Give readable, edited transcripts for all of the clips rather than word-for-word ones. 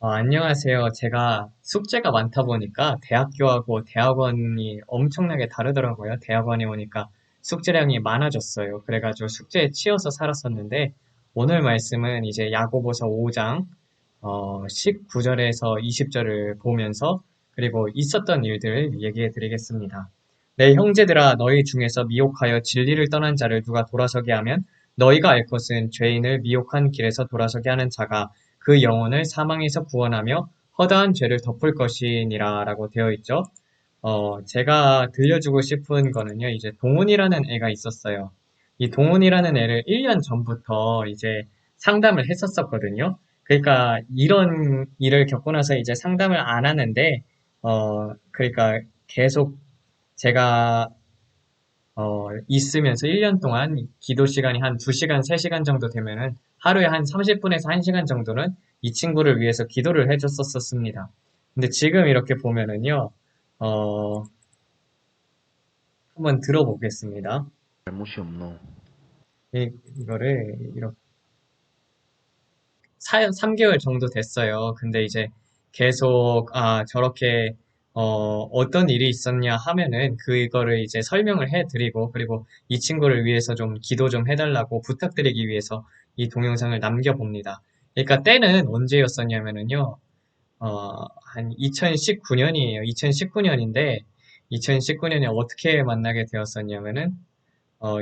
안녕하세요. 제가 숙제가 많다 보니까 대학교하고 대학원이 엄청나게 다르더라고요. 대학원에 오니까 숙제량이 많아졌어요. 그래가지고 숙제에 치여서 살았었는데 오늘 말씀은 이제 야고보서 5장 19절에서 20절을 보면서 그리고 있었던 일들을 얘기해 드리겠습니다. 내 형제들아 너희 중에서 미혹하여 진리를 떠난 자를 누가 돌아서게 하면 너희가 알 것은 죄인을 미혹한 길에서 돌아서게 하는 자가 그 영혼을 사망에서 구원하며 허다한 죄를 덮을 것이니라 라고 되어 있죠. 제가 들려주고 싶은 거는요, 이제 동훈이라는 애가 있었어요. 이 동훈이라는 애를 1년 전부터 이제 상담을 했었었거든요. 그러니까 이런 일을 겪고 나서 이제 상담을 안 하는데, 그러니까 계속 제가 있으면서 1년 동안 기도 시간이 한 2시간, 3시간 정도 되면은 하루에 한 30분에서 1시간 정도는 이 친구를 위해서 기도를 해줬었습니다. 근데 지금 이렇게 보면은요, 어, 한번 들어보겠습니다. 잘못이 없노. 이거를 이렇게 3개월 정도 됐어요. 근데 이제 계속 저렇게 어떤 일이 있었냐 하면은 그거를 이제 설명을 해드리고 그리고 이 친구를 위해서 좀 기도 좀 해달라고 부탁드리기 위해서 이 동영상을 남겨봅니다. 그러니까 때는 언제였었냐면은요. 한 2019년이에요. 2019년인데 2019년에 어떻게 만나게 되었었냐면은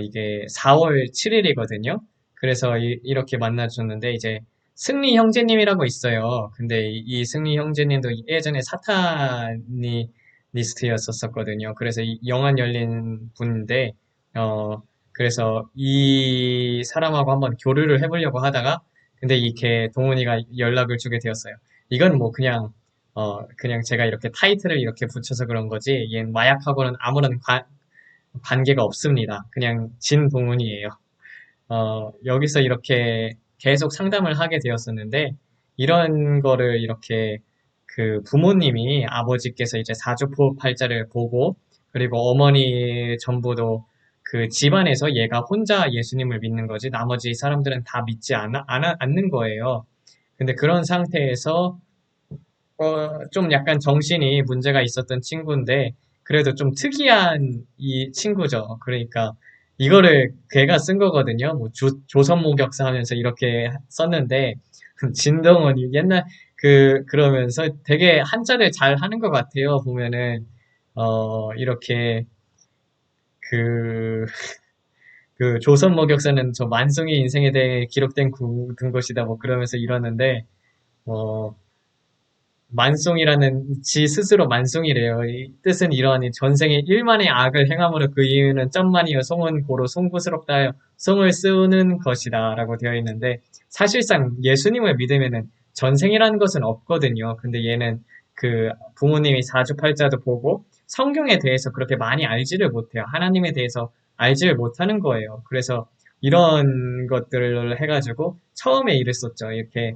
이게 4월 7일이거든요. 그래서 렇게 만나줬는데, 이제, 승리 형제님이라고 있어요. 근데 이 승리 형제님도 예전에 사타니스트였었거든요. 그래서 이 영안 열린 분인데, 그래서 이 사람하고 한번 교류를 해보려고 하다가, 근데 이렇게 동훈이가 연락을 주게 되었어요. 이건 뭐 그냥 제가 이렇게 타이틀을 이렇게 붙여서 그런 거지, 얘는 마약하고는 아무런 관계가 없습니다. 그냥 진동훈이에요. 여기서 이렇게 계속 상담을 하게 되었었는데, 이런 거를 이렇게 그 부모님이 아버지께서 이제 사주팔자를 보고, 그리고 어머니 전부도 그 집안에서 얘가 혼자 예수님을 믿는 거지, 나머지 사람들은 다 믿지 않는 거예요. 근데 그런 상태에서 좀 약간 정신이 문제가 있었던 친구인데, 그래도 좀 특이한 이 친구죠. 그러니까, 이거를 걔가 쓴 거거든요. 뭐, 조선모격사 하면서 이렇게 썼는데, 진동원이 옛날, 그러면서 되게 한자를 잘 하는 것 같아요. 보면은, 이렇게, 그, 그 조선모격사는 저 만송의 인생에 대해 기록된 든 것이다. 뭐, 그러면서 이러는데, 어, 만송이라는 지 스스로 만송이래요. 이 뜻은 이러하니 전생에 일만의 악을 행함으로 그 이유는 점만이여 송은 고로 송구스럽다 하여 송을 쓰는 것이다 라고 되어 있는데 사실상 예수님을 믿으면은 전생이라는 것은 없거든요. 근데 얘는 그 부모님이 사주팔자도 보고 성경에 대해서 그렇게 많이 알지를 못해요. 하나님에 대해서 알지를 못하는 거예요. 그래서 이런 것들을 해가지고 처음에 이랬었죠. 이렇게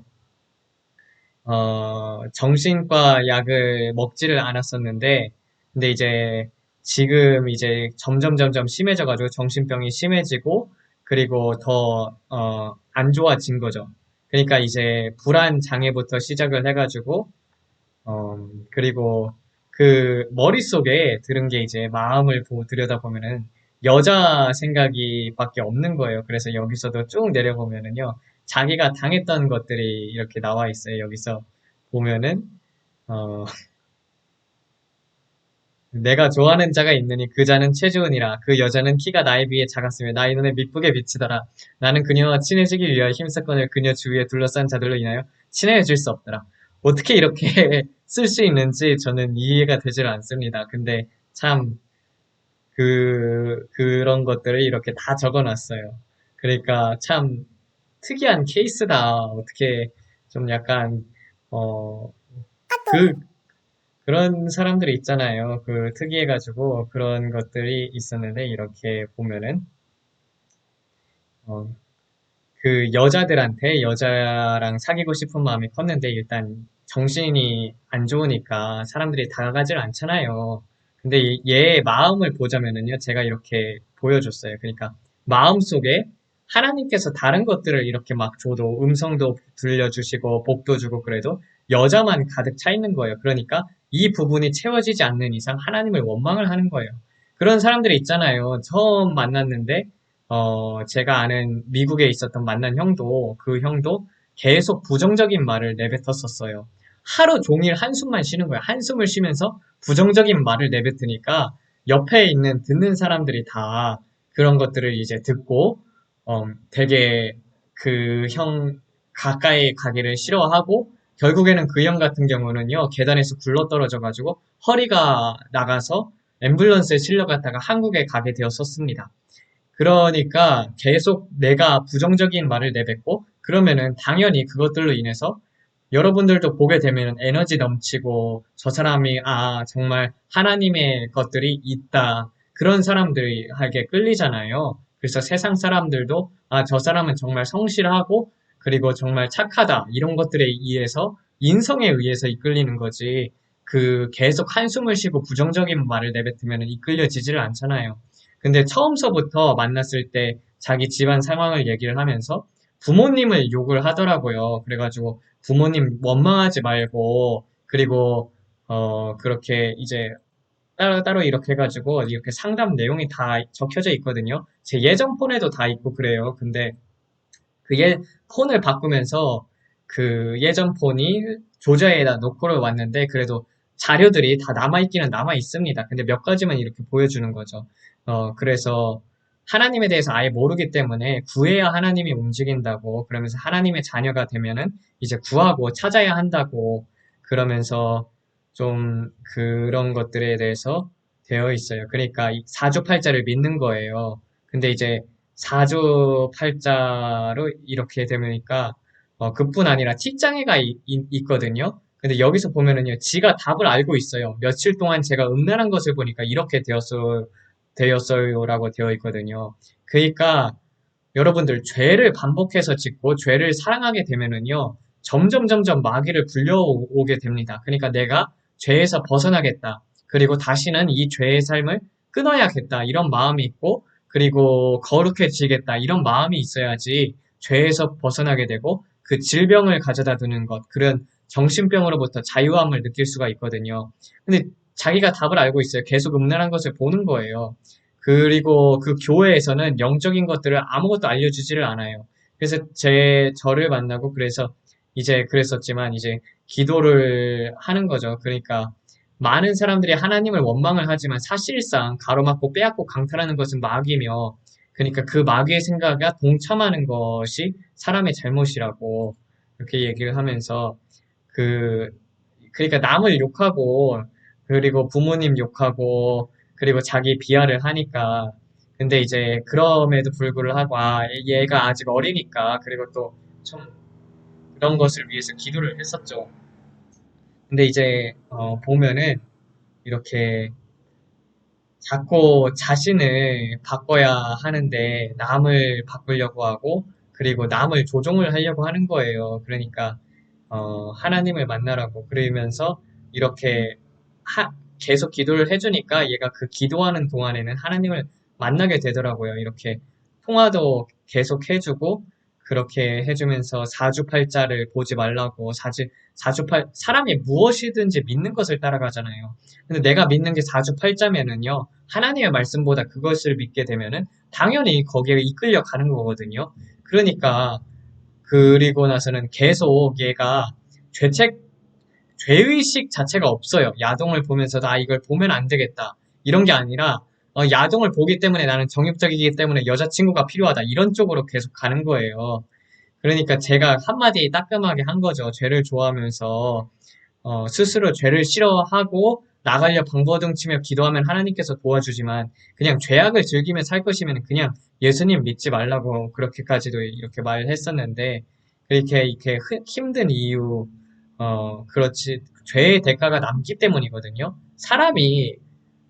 정신과 약을 먹지를 않았었는데, 근데 이제 지금 이제 점점 심해져가지고 정신병이 심해지고, 그리고 더, 안 좋아진 거죠. 그러니까 이제 불안 장애부터 시작을 해가지고, 그리고 그 머릿속에 들은 게 이제 마음을 들여다보면은 여자 생각이 밖에 없는 거예요. 그래서 여기서도 쭉 내려보면은요. 자기가 당했던 것들이 이렇게 나와 있어요. 여기서 보면은, 어, 내가 좋아하는 자가 있느니 그 자는 최주은이라 그 여자는 키가 나에 비해 작았으며 나의 눈에 미쁘게 비치더라. 나는 그녀와 친해지기 위하여 힘썼거늘 그녀 주위에 둘러싼 자들로 인하여 친해질 수 없더라. 어떻게 이렇게 쓸 수 있는지 저는 이해가 되질 않습니다. 근데 참 그런 것들을 이렇게 다 적어놨어요. 그러니까 참 특이한 케이스다. 어떻게 좀 약간 어, 그 그런 사람들이 있잖아요. 그 특이해가지고 그런 것들이 있었는데 이렇게 보면은 어, 그 여자들한테 여자랑 사귀고 싶은 마음이 컸는데 일단 정신이 안 좋으니까 사람들이 다가가질 않잖아요. 근데 얘의 마음을 보자면은요, 제가 이렇게 보여줬어요. 그러니까 마음속에 하나님께서 다른 것들을 이렇게 막 줘도 음성도 들려주시고 복도 주고 그래도 여자만 가득 차 있는 거예요. 그러니까 이 부분이 채워지지 않는 이상 하나님을 원망을 하는 거예요. 그런 사람들이 있잖아요. 처음 만났는데, 제가 아는 미국에 있었던 만난 형도, 그 형도 계속 부정적인 말을 내뱉었었어요. 하루 종일 한숨만 쉬는 거예요. 한숨을 쉬면서 부정적인 말을 내뱉으니까 옆에 있는 듣는 사람들이 다 그런 것들을 이제 듣고, 되게 그 형 가까이 가기를 싫어하고, 결국에는 그 형 같은 경우는요, 계단에서 굴러떨어져가지고 허리가 나가서 앰뷸런스에 실려갔다가 한국에 가게 되었었습니다. 그러니까 계속 내가 부정적인 말을 내뱉고, 그러면은 당연히 그것들로 인해서 여러분들도 보게 되면 에너지 넘치고, 저 사람이, 정말 하나님의 것들이 있다. 그런 사람들에게 끌리잖아요. 그래서 세상 사람들도, 저 사람은 정말 성실하고, 그리고 정말 착하다. 이런 것들에 의해서, 인성에 의해서 이끌리는 거지. 계속 한숨을 쉬고 부정적인 말을 내뱉으면 이끌려지지를 않잖아요. 근데 처음서부터 만났을 때 자기 집안 상황을 얘기를 하면서 부모님을 욕을 하더라고요. 그래가지고 부모님 원망하지 말고, 그리고 그렇게 이제 따로 이렇게 해가지고 이렇게 상담 내용이 다 적혀져 있거든요. 제 예전 폰에도 다 있고 그래요. 근데 폰을 바꾸면서 그 예전 폰이 조저에다 놓고를 왔는데, 그래도 자료들이 다 남아있기는 남아 있습니다. 근데 몇 가지만 이렇게 보여주는 거죠. 그래서 하나님에 대해서 아예 모르기 때문에 구해야 하나님이 움직인다고, 그러면서 하나님의 자녀가 되면은 이제 구하고 찾아야 한다고, 그러면서 좀 그런 것들에 대해서 되어 있어요. 그러니까 사주팔자를 믿는 거예요. 근데 이제 사주팔자로 이렇게 되니까 그뿐 아니라 직장애가 있거든요. 근데 여기서 보면은요, 지가 답을 알고 있어요. 며칠 동안 제가 음란한 것을 보니까 이렇게 되었어요라고 되어 있거든요. 그러니까 여러분들 죄를 반복해서 짓고 죄를 사랑하게 되면은요, 점점 마귀를 불려오게 됩니다. 그러니까 내가 죄에서 벗어나겠다. 그리고 다시는 이 죄의 삶을 끊어야겠다. 이런 마음이 있고, 그리고 거룩해지겠다. 이런 마음이 있어야지 죄에서 벗어나게 되고, 그 질병을 가져다 두는 것, 그런 정신병으로부터 자유함을 느낄 수가 있거든요. 근데 자기가 답을 알고 있어요. 계속 음란한 것을 보는 거예요. 그리고 그 교회에서는 영적인 것들을 아무것도 알려주지를 않아요. 그래서 저를 만나고, 그래서 이제 그랬었지만 이제 기도를 하는 거죠. 그러니까 많은 사람들이 하나님을 원망을 하지만 사실상 가로막고 빼앗고 강탈하는 것은 마귀며, 그러니까 그 마귀의 생각에 동참하는 것이 사람의 잘못이라고 이렇게 얘기를 하면서, 그 그러니까 남을 욕하고, 그리고 부모님 욕하고, 그리고 자기 비하를 하니까, 근데 이제 그럼에도 불구하고 얘가 아직 어리니까, 그리고 또 좀 그런 것을 위해서 기도를 했었죠. 근데 이제 보면은 이렇게 자꾸 자신을 바꿔야 하는데 남을 바꾸려고 하고, 그리고 남을 조종을 하려고 하는 거예요. 그러니까 하나님을 만나라고 그러면서 이렇게 계속 기도를 해주니까 얘가 그 기도하는 동안에는 하나님을 만나게 되더라고요. 이렇게 통화도 계속 해주고, 그렇게 해주면서 사주팔자를 보지 말라고, 사람이 무엇이든지 믿는 것을 따라가잖아요. 근데 내가 믿는 게 사주팔자면은요, 하나님의 말씀보다 그것을 믿게 되면은 당연히 거기에 이끌려 가는 거거든요. 그러니까 그리고 나서는 계속 얘가 죄책, 죄의식 자체가 없어요. 야동을 보면서도 이걸 보면 안 되겠다. 이런 게 아니라 야동을 보기 때문에 나는 정욕적이기 때문에 여자친구가 필요하다. 이런 쪽으로 계속 가는 거예요. 그러니까 제가 한마디 따끔하게 한 거죠. 죄를 좋아하면서 스스로 죄를 싫어하고 나가려 방버둥치며 기도하면 하나님께서 도와주지만, 그냥 죄악을 즐기며 살 것이면 그냥 예수님 믿지 말라고 그렇게까지도 이렇게 말을 했었는데, 이렇게 힘든 이유, 그렇지, 죄의 대가가 남기 때문이거든요. 사람이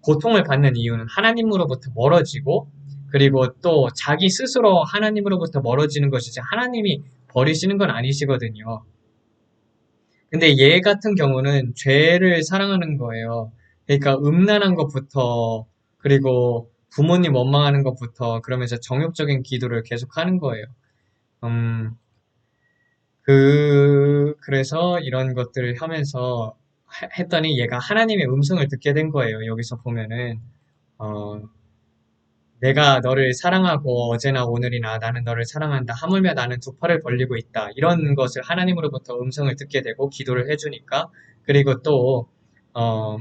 고통을 받는 이유는 하나님으로부터 멀어지고, 그리고 또 자기 스스로 하나님으로부터 멀어지는 것이지 하나님이 버리시는 건 아니시거든요. 근데 얘 같은 경우는 죄를 사랑하는 거예요. 그러니까 음란한 것부터, 그리고 부모님 원망하는 것부터, 그러면서 정욕적인 기도를 계속 하는 거예요. 음, 그래서 이런 것들을 하면서 했더니 얘가 하나님의 음성을 듣게 된 거예요. 여기서 보면은, 어, 내가 너를 사랑하고 어제나 오늘이나 나는 너를 사랑한다. 하물며 나는 두 팔을 벌리고 있다. 이런 것을 하나님으로부터 음성을 듣게 되고 기도를 해주니까 그리고 또 어,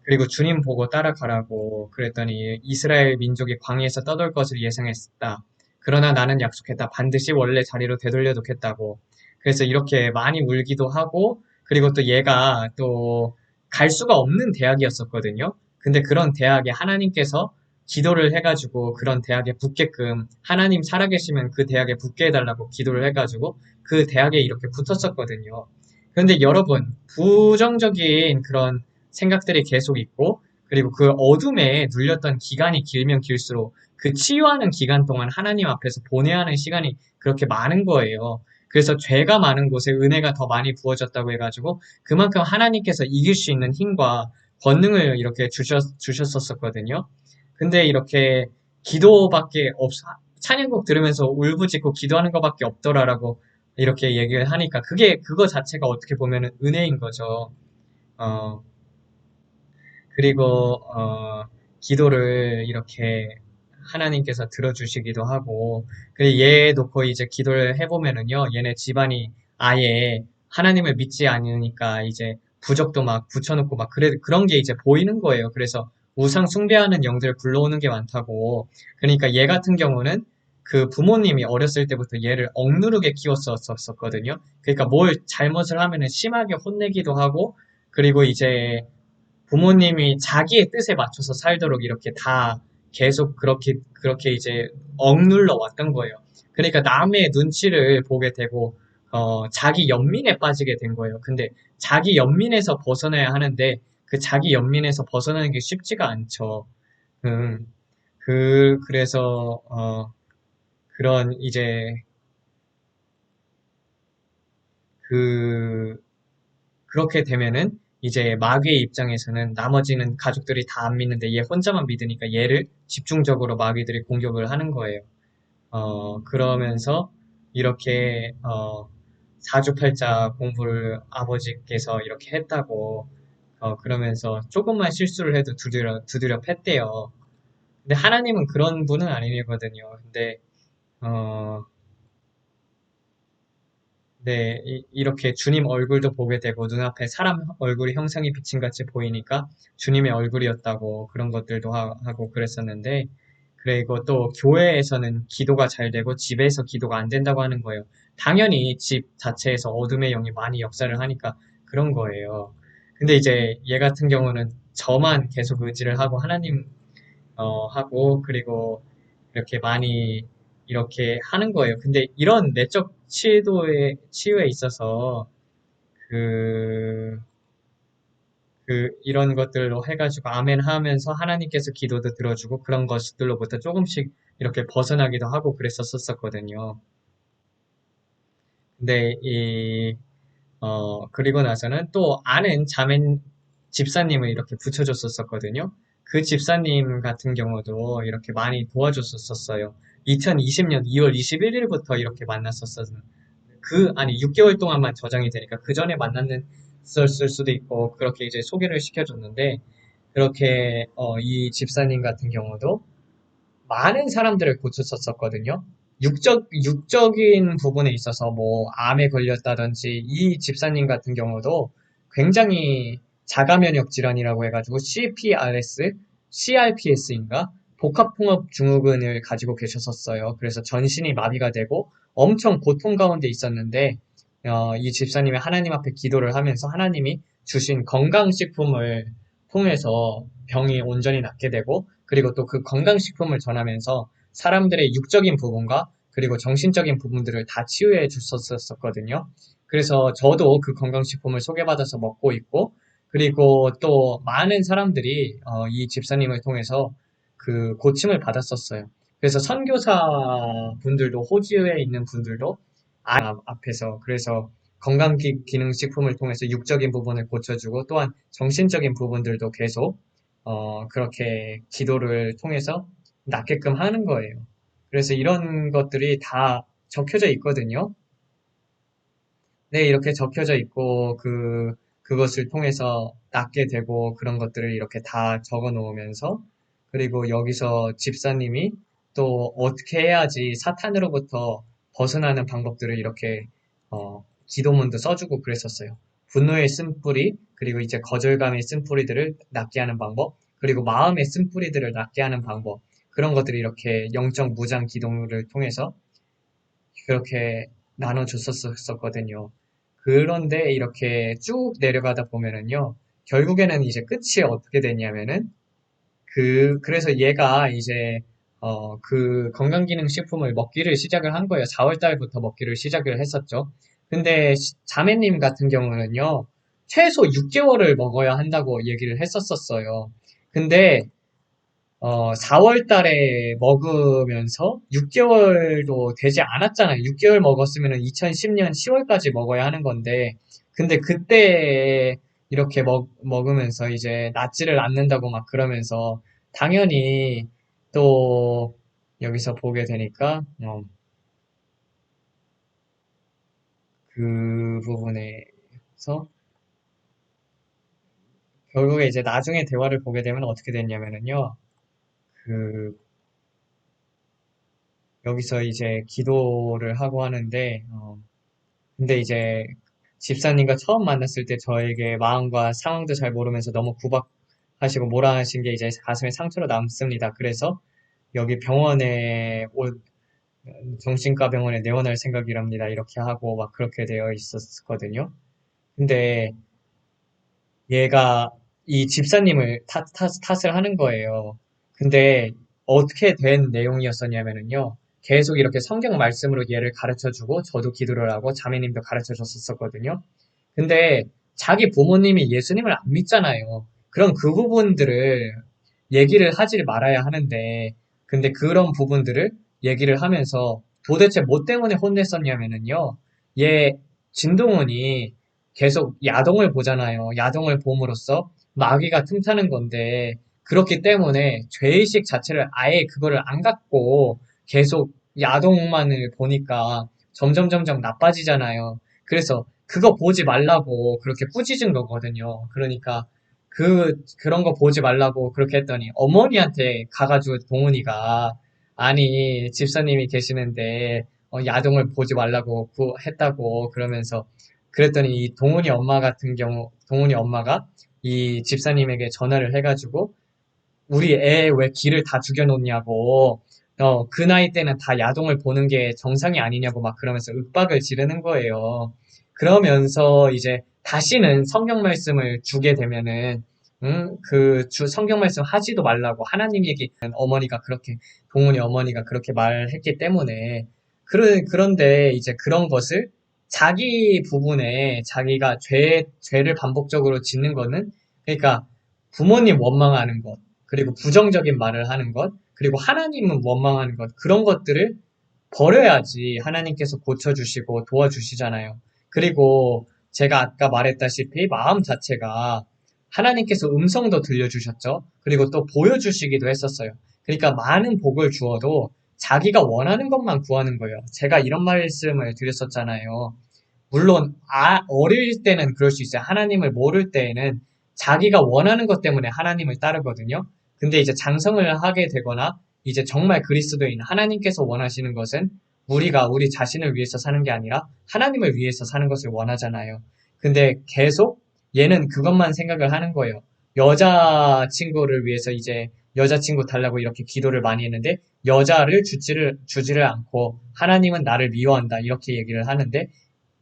그리고 주님 보고 따라가라고 그랬더니 이스라엘 민족이 광야에서 떠돌 것을 예상했다. 그러나 나는 약속했다. 반드시 원래 자리로 되돌려 놓겠다고. 그래서 이렇게 많이 울기도 하고 그리고 또 얘가 또 갈 수가 없는 대학이었었거든요. 근데 그런 대학에 하나님께서 기도를 해가지고 그런 대학에 붙게끔 하나님 살아계시면 그 대학에 붙게 해달라고 기도를 해가지고 그 대학에 이렇게 붙었었거든요. 그런데 여러분 부정적인 그런 생각들이 계속 있고, 그리고 그 어둠에 눌렸던 기간이 길면 길수록 그 치유하는 기간 동안 하나님 앞에서 보내야 하는 시간이 그렇게 많은 거예요. 그래서 죄가 많은 곳에 은혜가 더 많이 부어졌다고 해가지고 그만큼 하나님께서 이길 수 있는 힘과 권능을 이렇게 주셨었거든요. 근데 이렇게 기도밖에 찬양곡 들으면서 울부짖고 기도하는 것밖에 없더라라고 이렇게 얘기를 하니까 그거 자체가 어떻게 보면 은혜인 거죠. 어, 그리고 기도를 이렇게 하나님께서 들어주시기도 하고 그리고 얘 놓고 이제 기도를 해보면은요 얘네 집안이 아예 하나님을 믿지 않으니까 이제 부적도 막 붙여놓고 막 그런 게 이제 보이는 거예요. 그래서 우상 숭배하는 영들을 불러오는 게 많다고. 그러니까 얘 같은 경우는 그 부모님이 어렸을 때부터 얘를 억누르게 키웠었거든요. 그러니까 뭘 잘못을 하면은 심하게 혼내기도 하고 그리고 이제 부모님이 자기의 뜻에 맞춰서 살도록 이렇게 다 계속 그렇게 이제 억눌러 왔던 거예요. 그러니까 남의 눈치를 보게 되고, 자기 연민에 빠지게 된 거예요. 근데 자기 연민에서 벗어나야 하는데, 그 자기 연민에서 벗어나는 게 쉽지가 않죠. 음, 그래서, 그런 이제, 그, 그렇게 되면은 이제 마귀의 입장에서는 나머지는 가족들이 다 안 믿는데 얘 혼자만 믿으니까 얘를 집중적으로 마귀들이 공격을 하는 거예요. 그러면서 이렇게 사주팔자 공부를 아버지께서 이렇게 했다고 그러면서 조금만 실수를 해도 두드려 팼대요. 근데 하나님은 그런 분은 아니거든요. 근데 어, 네, 이렇게 주님 얼굴도 보게 되고 눈앞에 사람 얼굴이 형상이 비침같이 보이니까 주님의 얼굴이었다고 그런 것들도 하고 그랬었는데 그리고 또 교회에서는 기도가 잘 되고 집에서 기도가 안 된다고 하는 거예요. 당연히 집 자체에서 어둠의 영이 많이 역사를 하니까 그런 거예요. 근데 이제 얘 같은 경우는 저만 계속 의지를 하고 하나님 하고 그리고 이렇게 많이 이렇게 하는 거예요. 근데 이런 내적 치유에 있어서 그, 이런 것들로 해가지고 아멘 하면서 하나님께서 기도도 들어주고 그런 것들로부터 조금씩 이렇게 벗어나기도 하고 그랬었었거든요. 근데 그리고 나서는 또 아는 집사님을 이렇게 붙여줬었거든요. 그 집사님 같은 경우도 이렇게 많이 도와줬었어요. 2020년 2월 21일부터 이렇게 만났었어요. 아니, 6개월 동안만 저장이 되니까 그 전에 만났을 수도 있고, 그렇게 이제 소개를 시켜줬는데, 그렇게, 이 집사님 같은 경우도 많은 사람들을 고쳤었거든요. 육적인 부분에 있어서 뭐 암에 걸렸다든지 이 집사님 같은 경우도 굉장히 자가면역 질환이라고 해가지고 CPRS, CRPS인가 복합통합 증후군을 가지고 계셨었어요. 그래서 전신이 마비가 되고 엄청 고통 가운데 있었는데 이 집사님이 하나님 앞에 기도를 하면서 하나님이 주신 건강식품을 통해서 병이 온전히 낫게 되고 그리고 또 그 건강식품을 전하면서 사람들의 육적인 부분과 그리고 정신적인 부분들을 다 치유해 줬었거든요. 그래서 저도 그 건강식품을 소개받아서 먹고 있고, 그리고 또 많은 사람들이 이 집사님을 통해서 그 고침을 받았었어요. 그래서 선교사 분들도 호주에 있는 분들도 앞에서 그래서 건강기능식품을 통해서 육적인 부분을 고쳐주고 또한 정신적인 부분들도 계속 그렇게 기도를 통해서 낫게끔 하는 거예요. 그래서 이런 것들이 다 적혀져 있거든요. 네, 이렇게 적혀져 있고, 그것을 통해서 낫게 되고, 그런 것들을 이렇게 다 적어 놓으면서, 그리고 여기서 집사님이 또 어떻게 해야지 사탄으로부터 벗어나는 방법들을 이렇게, 기도문도 써주고 그랬었어요. 분노의 쓴뿌리, 그리고 이제 거절감의 쓴뿌리들을 낫게 하는 방법, 그리고 마음의 쓴뿌리들을 낫게 하는 방법, 그런 것들이 이렇게 영적 무장 기도를 통해서 그렇게 나눠줬었거든요. 그런데 이렇게 쭉 내려가다 보면은요, 결국에는 이제 끝이 어떻게 되냐면은, 그래서 얘가 이제, 그 건강기능식품을 먹기를 시작을 한 거예요. 4월 달부터 먹기를 시작을 했었죠. 근데 자매님 같은 경우는요, 최소 6개월을 먹어야 한다고 얘기를 했었어요. 근데 4월 달에 먹으면서 6개월도 되지 않았잖아요. 6개월 먹었으면 2010년 10월까지 먹어야 하는 건데, 근데 그때 이렇게 먹으면서 이제 낫지를 않는다고 막 그러면서, 당연히 또 여기서 보게 되니까, 그 부분에서 결국에 이제 나중에 대화를 보게 되면 어떻게 됐냐면은요, 그, 여기서 이제 기도를 하고 하는데, 근데 이제 집사님과 처음 만났을 때 저에게 마음과 상황도 잘 모르면서 너무 구박하시고 뭐라 하신 게 이제 가슴에 상처로 남습니다. 그래서 여기 정신과 병원에 내원할 생각이랍니다. 이렇게 하고 막 그렇게 되어 있었거든요. 근데 얘가 이 집사님을 탓을 하는 거예요. 근데 어떻게 된 내용이었었냐면은요. 계속 이렇게 성경 말씀으로 얘를 가르쳐 주고 저도 기도를 하고 자매님도 가르쳐 줬었거든요. 근데 자기 부모님이 예수님을 안 믿잖아요. 그럼 그 부분들을 얘기를 하지 말아야 하는데, 근데 그런 부분들을 얘기를 하면서 도대체 뭐 때문에 혼냈었냐면은요. 얘 진동훈이 계속 야동을 보잖아요. 야동을 봄으로써 마귀가 틈타는 건데, 그렇기 때문에 죄의식 자체를 아예 그거를 안 갖고 계속 야동만을 보니까 점점 나빠지잖아요. 그래서 그거 보지 말라고 그렇게 꾸짖은 거거든요. 그러니까 그런 거 보지 말라고 그렇게 했더니 어머니한테 가가지고 동훈이가 아니, 집사님이 계시는데 야동을 보지 말라고 했다고 그러면서 그랬더니 이 동훈이 엄마 같은 경우, 동훈이 엄마가 이 집사님에게 전화를 해가지고 우리 애 왜 기를 다 죽여놓냐고, 그 나이 때는 다 야동을 보는 게 정상이 아니냐고 막 그러면서 윽박을 지르는 거예요. 그러면서 이제 다시는 성경 말씀을 주게 되면은, 성경 말씀 하지도 말라고 하나님 얘기, 어머니가 그렇게, 동훈이 어머니가 그렇게 말했기 때문에, 그런데 이제 그런 것을 자기 부분에 자기가 죄를 반복적으로 짓는 거는, 그러니까 부모님 원망하는 것, 그리고 부정적인 말을 하는 것, 그리고 하나님은 원망하는 것, 그런 것들을 버려야지 하나님께서 고쳐주시고 도와주시잖아요. 그리고 제가 아까 말했다시피 마음 자체가 하나님께서 음성도 들려주셨죠. 그리고 또 보여주시기도 했었어요. 그러니까 많은 복을 주어도 자기가 원하는 것만 구하는 거예요. 제가 이런 말씀을 드렸었잖아요. 물론 어릴 때는 그럴 수 있어요. 하나님을 모를 때에는 자기가 원하는 것 때문에 하나님을 따르거든요. 근데 이제 장성을 하게 되거나 이제 정말 그리스도인 하나님께서 원하시는 것은 우리가 우리 자신을 위해서 사는 게 아니라 하나님을 위해서 사는 것을 원하잖아요. 근데 계속 얘는 그것만 생각을 하는 거예요. 여자친구를 위해서 이제 여자친구 달라고 이렇게 기도를 많이 했는데 여자를 주지를 않고 하나님은 나를 미워한다 이렇게 얘기를 하는데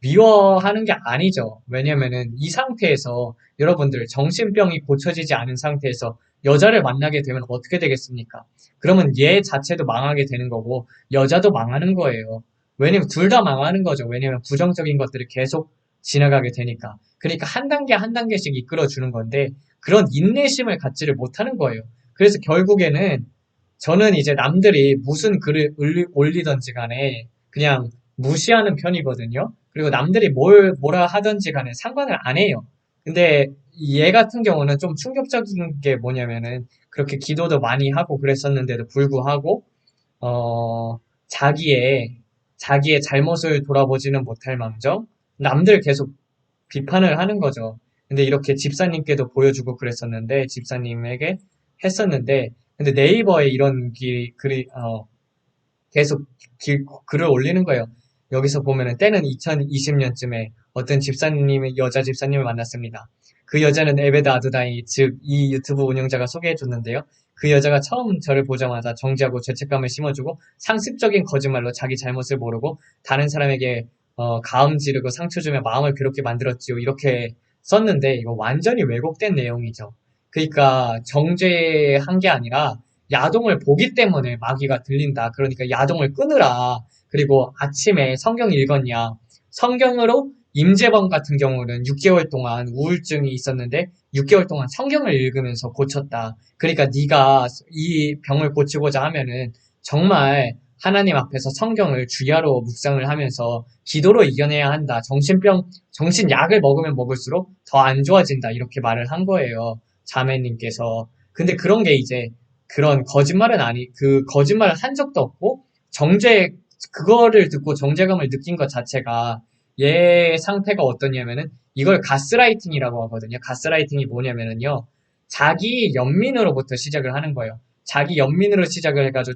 미워하는 게 아니죠. 왜냐면은 이 상태에서 여러분들 정신병이 고쳐지지 않은 상태에서 여자를 만나게 되면 어떻게 되겠습니까? 그러면 얘 자체도 망하게 되는 거고 여자도 망하는 거예요. 왜냐면 둘 다 망하는 거죠. 왜냐면 부정적인 것들이 계속 지나가게 되니까. 그러니까 한 단계 한 단계씩 이끌어 주는 건데 그런 인내심을 갖지를 못하는 거예요. 그래서 결국에는 저는 이제 남들이 무슨 글을 올리던지 간에 그냥 무시하는 편이거든요. 그리고 남들이 뭐라 하던지 간에 상관을 안 해요. 근데 얘 같은 경우는 좀 충격적인 게 뭐냐면은 그렇게 기도도 많이 하고 그랬었는데도 불구하고 어, 자기의 잘못을 돌아보지는 못할 망정 남들 계속 비판을 하는 거죠. 근데 이렇게 집사님께도 보여주고 그랬었는데, 집사님에게 했었는데, 근데 네이버에 이런 계속 글을 올리는 거예요. 여기서 보면은 때는 2020년쯤에 어떤 여자 집사님을 만났습니다. 그 여자는 에베드 아드다이, 즉, 이 유튜브 운영자가 소개해줬는데요. 그 여자가 처음 저를 보자마자 정지하고 죄책감을 심어주고 상습적인 거짓말로 자기 잘못을 모르고 다른 사람에게 가음 지르고 상처 주며 마음을 괴롭게 만들었지요. 이렇게 썼는데 이거 완전히 왜곡된 내용이죠. 그러니까 정죄한 게 아니라 야동을 보기 때문에 마귀가 들린다. 그러니까 야동을 끊으라. 그리고 아침에 성경 읽었냐. 성경으로 임재범 같은 경우는 6개월 동안 우울증이 있었는데 6개월 동안 성경을 읽으면서 고쳤다. 그러니까 네가 이 병을 고치고자 하면은 정말 하나님 앞에서 성경을 주야로 묵상을 하면서 기도로 이겨내야 한다. 정신약을 먹으면 먹을수록 더 안 좋아진다. 이렇게 말을 한 거예요. 자매님께서. 근데 그런 게 이제 그런 그 거짓말을 한 적도 없고, 그거를 듣고 정제감을 느낀 것 자체가 얘 상태가 어떠냐면은 이걸 가스라이팅이라고 하거든요. 가스라이팅이 뭐냐면은요. 자기 연민으로부터 시작을 하는 거예요. 자기 연민으로 시작을 해가지고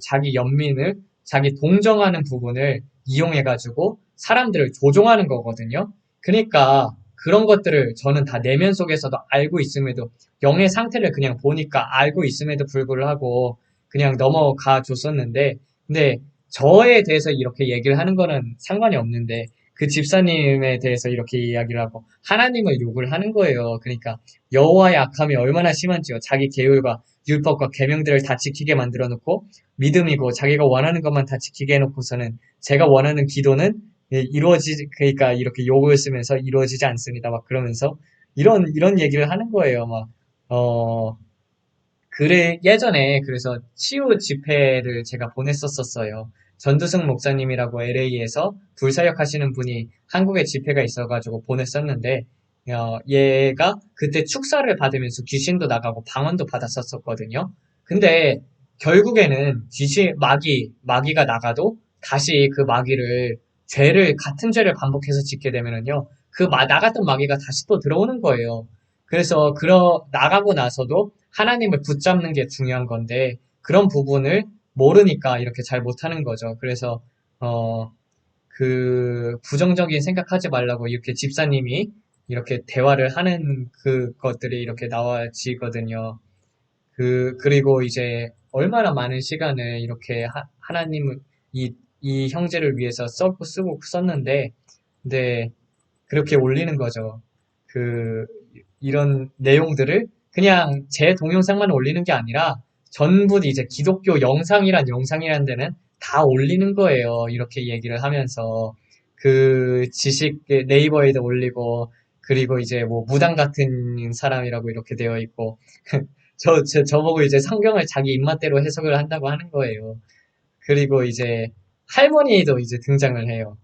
자기 동정하는 부분을 이용해가지고 사람들을 조종하는 거거든요. 그러니까 그런 것들을 저는 다 내면 속에서도 알고 있음에도 영의 상태를 그냥 보니까 알고 있음에도 불구하고 그냥 넘어가 줬었는데, 근데 저에 대해서 이렇게 얘기를 하는 거는 상관이 없는데, 그 집사님에 대해서 이렇게 이야기를 하고 하나님을 욕을 하는 거예요. 그러니까 여호와의 악함이 얼마나 심한지요. 자기 계율과 율법과 계명들을 다 지키게 만들어 놓고 믿음이고 자기가 원하는 것만 다 지키게 해놓고서는 제가 원하는 기도는 그러니까 이렇게 욕을 쓰면서 이루어지지 않습니다. 막 그러면서 이런 얘기를 하는 거예요. 막 어, 예전에 그래서 치유 집회를 제가 보냈었어요. 전두승 목사님이라고 LA에서 불사역 하시는 분이 한국에 집회가 있어가지고 보냈었는데, 얘가 그때 축사를 받으면서 귀신도 나가고 방언도 받았었거든요. 근데 결국에는 마귀가 나가도 다시 그 같은 죄를 반복해서 짓게 되면은요, 나갔던 마귀가 다시 또 들어오는 거예요. 그래서 나가고 나서도 하나님을 붙잡는 게 중요한 건데 그런 부분을 모르니까 이렇게 잘 못하는 거죠. 그래서 어, 부정적인 생각하지 말라고 이렇게 집사님이 이렇게 대화를 하는 그것들이 이렇게 나와지거든요. 그리고 이제 얼마나 많은 시간을 이렇게 하나님을 이 형제를 위해서 쓰고 썼는데, 근데 그렇게 올리는 거죠. 그, 이런 내용들을 그냥 제 동영상만 올리는 게 아니라 전부 이제 기독교 영상이란 데는 다 올리는 거예요. 이렇게 얘기를 하면서 네이버에도 올리고 그리고 이제 뭐 무당 같은 사람이라고 이렇게 되어 있고 저보고 이제 성경을 자기 입맛대로 해석을 한다고 하는 거예요. 그리고 이제 할머니도 이제 등장을 해요.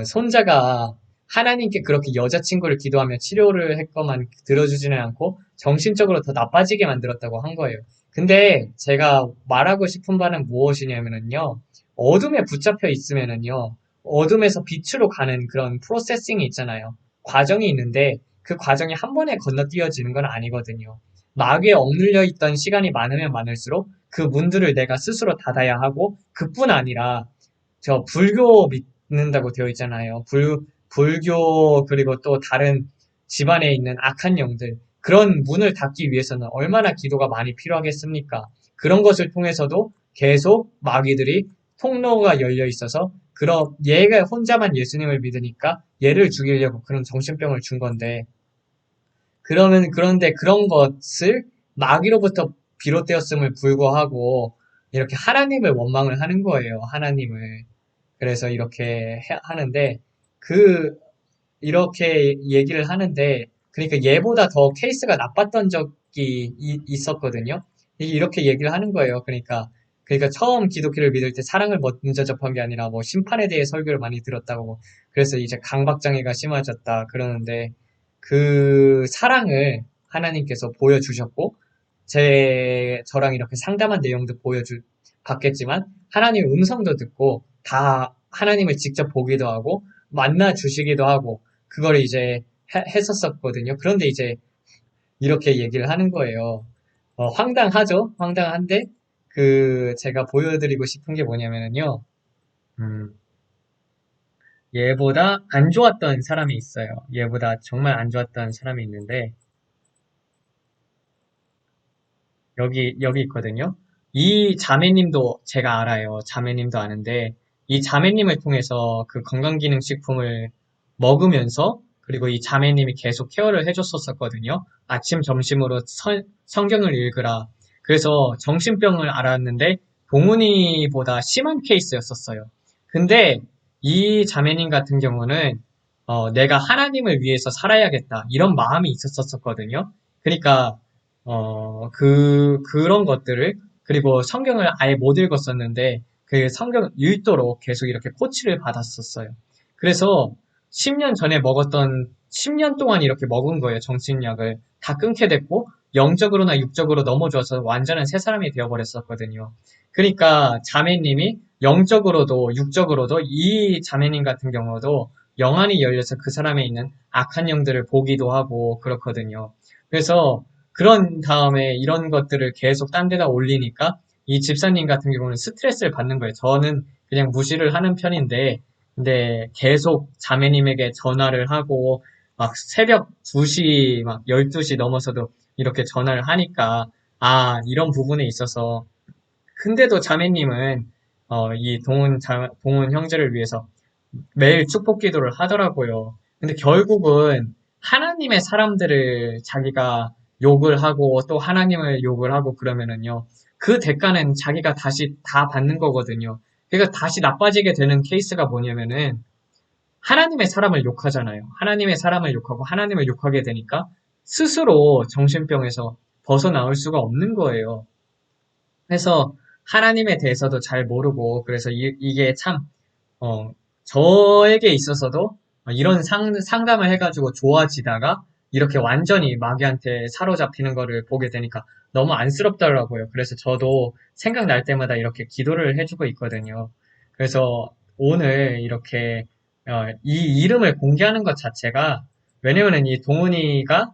손자가 하나님께 그렇게 여자친구를 기도하며 치료를 했건만 들어주지는 않고 정신적으로 더 나빠지게 만들었다고 한 거예요. 근데 제가 말하고 싶은 바는 무엇이냐면요. 어둠에 붙잡혀 있으면은요. 어둠에서 빛으로 가는 그런 프로세싱이 있잖아요. 과정이 있는데 그 과정이 한 번에 건너뛰어지는 건 아니거든요. 마귀에 억눌려 있던 시간이 많으면 많을수록 그 문들을 내가 스스로 닫아야 하고 그뿐 아니라 저 불교 믿는다고 되어 있잖아요. 불교 그리고 또 다른 집안에 있는 악한 영들 그런 문을 닫기 위해서는 얼마나 기도가 많이 필요하겠습니까? 그런 것을 통해서도 계속 마귀들이 통로가 열려 있어서 얘가 혼자만 예수님을 믿으니까 얘를 죽이려고 그런 정신병을 준 건데 그런데 그런 것을 마귀로부터 비롯되었음을 불구하고 이렇게 하나님을 원망을 하는 거예요. 하나님을. 그래서 하는데, 그, 이렇게 얘기를 하는데, 그러니까 얘보다 더 케이스가 나빴던 적이 있었거든요. 이렇게 얘기를 하는 거예요. 그러니까 처음 기독교를 믿을 때 사랑을 먼저 접한 게 아니라 뭐 심판에 대해 설교를 많이 들었다고. 그래서 이제 강박장애가 심해졌다. 그러는데, 그 사랑을 하나님께서 보여주셨고, 저랑 이렇게 상담한 내용도 봤겠지만, 하나님의 음성도 듣고, 다 하나님을 직접 보기도 하고, 만나 주시기도 하고, 그걸 이제 했었었거든요. 그런데 이제 이렇게 얘기를 하는 거예요. 황당하죠? 황당한데, 제가 보여드리고 싶은 게 뭐냐면요. 음, 얘보다 안 좋았던 사람이 있어요. 얘보다 정말 안 좋았던 사람이 있는데, 여기 있거든요. 이 자매님도 제가 알아요. 자매님도 아는데, 이 자매님을 통해서 그 건강기능식품을 먹으면서, 그리고 이 자매님이 계속 케어를 해줬었거든요. 아침, 점심으로 성경을 읽으라. 그래서 정신병을 알았는데, 동훈이보다 심한 케이스였었어요. 근데 이 자매님 같은 경우는, 내가 하나님을 위해서 살아야겠다. 이런 마음이 있었었거든요. 그러니까, 그런 것들을, 그리고 성경을 아예 못 읽었었는데, 그 성경 읽도록 계속 이렇게 코치를 받았었어요. 그래서 10년 전에 10년 동안 이렇게 먹은 거예요, 정신약을. 다 끊게 됐고, 영적으로나 육적으로 넘어져서 완전한 새 사람이 되어버렸었거든요. 그러니까 자매님이 영적으로도 육적으로도 이 자매님 같은 경우도 영안이 열려서 그 사람에 있는 악한 영들을 보기도 하고 그렇거든요. 그래서 그런 다음에 이런 것들을 계속 딴 데다 올리니까 이 집사님 같은 경우는 스트레스를 받는 거예요. 저는 그냥 무시를 하는 편인데, 근데 계속 자매님에게 전화를 하고, 막 새벽 2시, 막 12시 넘어서도 이렇게 전화를 하니까, 아, 이런 부분에 있어서. 근데도 자매님은, 이 동훈 형제를 위해서 매일 축복 기도를 하더라고요. 근데 결국은 하나님의 사람들을 자기가 욕을 하고 또 하나님을 욕을 하고 그러면은요. 그 대가는 자기가 다시 다 받는 거거든요. 그러니까 다시 나빠지게 되는 케이스가 뭐냐면은 하나님의 사람을 욕하잖아요. 하나님의 사람을 욕하고 하나님을 욕하게 되니까 스스로 정신병에서 벗어나올 수가 없는 거예요. 그래서 하나님에 대해서도 잘 모르고 그래서 이게 참 어, 저에게 있어서도 이런 상담을 해가지고 좋아지다가 이렇게 완전히 마귀한테 사로잡히는 거를 보게 되니까 너무 안쓰럽더라고요. 그래서 저도 생각날 때마다 이렇게 기도를 해주고 있거든요. 그래서 오늘 이렇게 이 이름을 공개하는 것 자체가 왜냐면은 이 동훈이가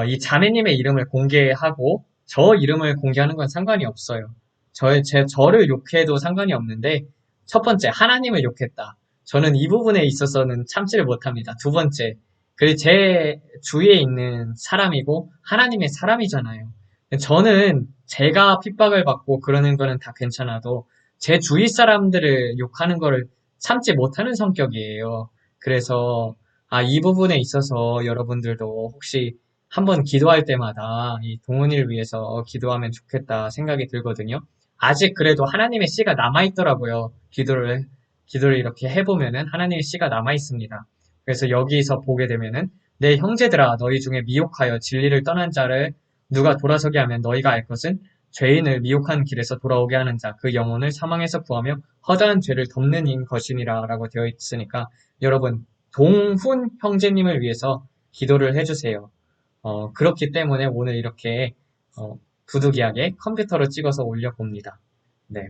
이 자매님의 이름을 공개하고 저 이름을 공개하는 건 상관이 없어요. 저를 욕해도 상관이 없는데 첫 번째 하나님을 욕했다. 저는 이 부분에 있어서는 참지를 못합니다. 두 번째, 제 주위에 있는 사람이고 하나님의 사람이잖아요. 저는 제가 핍박을 받고 그러는 거는 다 괜찮아도 제 주위 사람들을 욕하는 거를 참지 못하는 성격이에요. 그래서 이 부분에 있어서 여러분들도 혹시 한번 기도할 때마다 이 동훈이를 위해서 기도하면 좋겠다 생각이 들거든요. 아직 그래도 하나님의 씨가 남아있더라고요. 기도를 이렇게 해보면은 하나님의 씨가 남아있습니다. 그래서 여기서 보게 되면은 내 형제들아 너희 중에 미혹하여 진리를 떠난 자를 누가 돌아서게 하면 너희가 알 것은 죄인을 미혹한 길에서 돌아오게 하는 자 그 영혼을 사망에서 구하며 허다한 죄를 덮는 인 것이니라 라고 되어 있으니까 여러분 동훈 형제님을 위해서 기도를 해주세요. 그렇기 때문에 오늘 이렇게 부득이하게 컴퓨터로 찍어서 올려봅니다. 네.